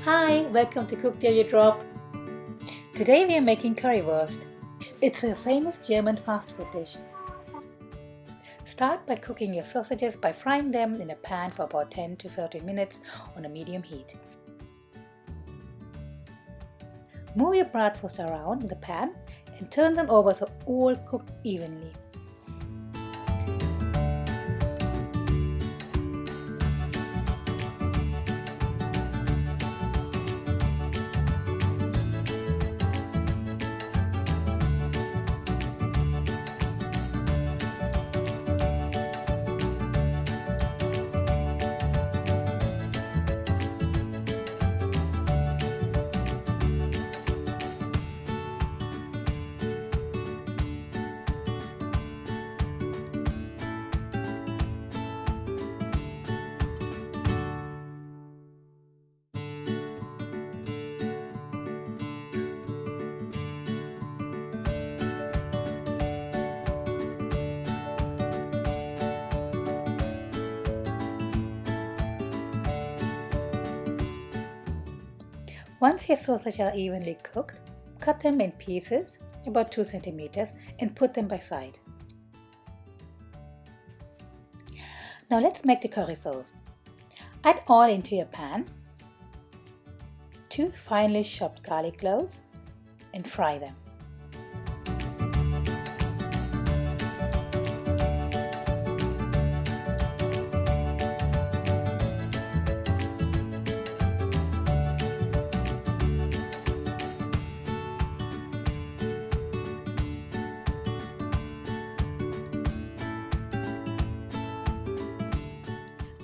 Hi, welcome to Cook Till You Drop. Today we are making currywurst. It's a famous German fast food dish. Start by cooking your sausages by frying them in a pan for about 10 to 13 minutes on a medium heat. Move your bratwurst around in the pan and turn them over so all cook evenly. Once your sausages are evenly cooked, cut them in pieces about 2 centimeters and put them by side. Now let's make the curry sauce. Add oil into your pan, 2 finely chopped garlic cloves and fry them.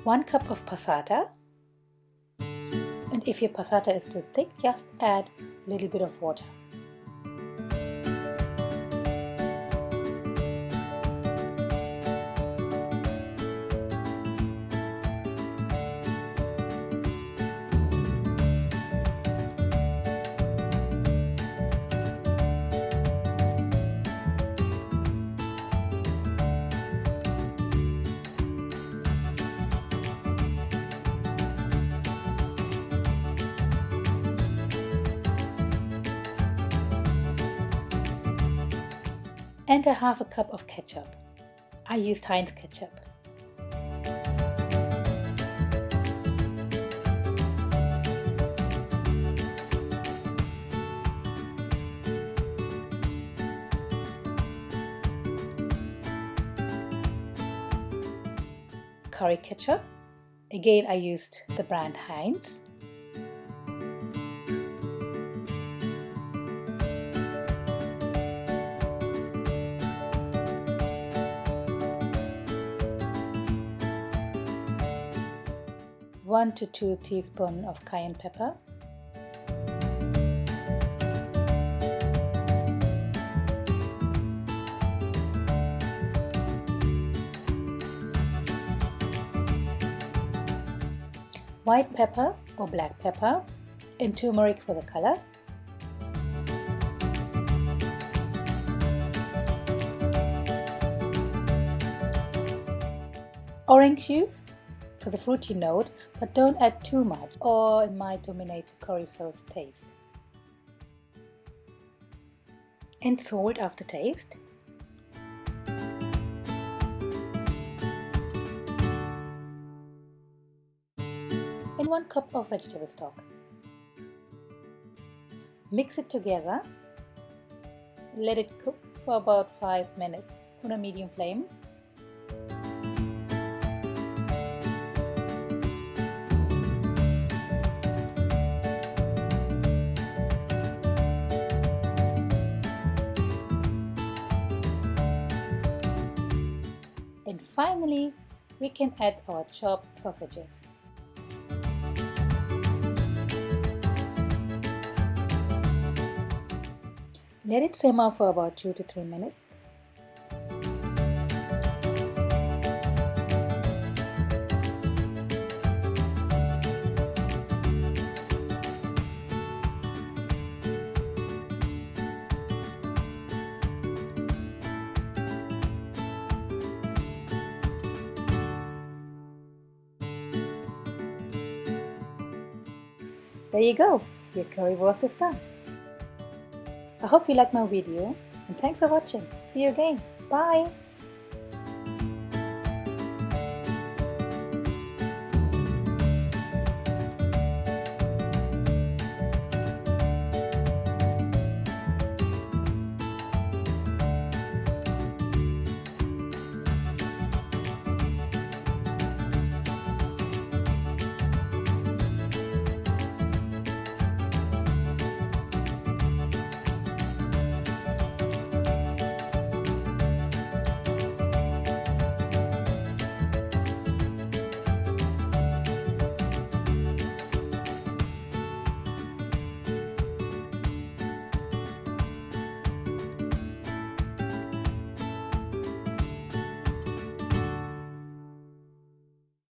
One cup of passata, and if your passata is too thick, just add a little bit of water. And a half a cup of ketchup. I used Heinz Ketchup. Curry ketchup. Again, I used the brand Heinz. One to 2 teaspoons of cayenne pepper, white pepper or black pepper, and turmeric for the color, orange juice for the fruity note, but don't add too much or it might dominate the curry sauce taste. And salt after taste. And 1 cup of vegetable stock. Mix it together. Let it cook for about 5 minutes on a medium flame. And finally, we can add our chopped sausages. Let it simmer for about 2 to 3 minutes. There you go, your currywurst is done. I hope you liked my video and thanks for watching. See you again. Bye!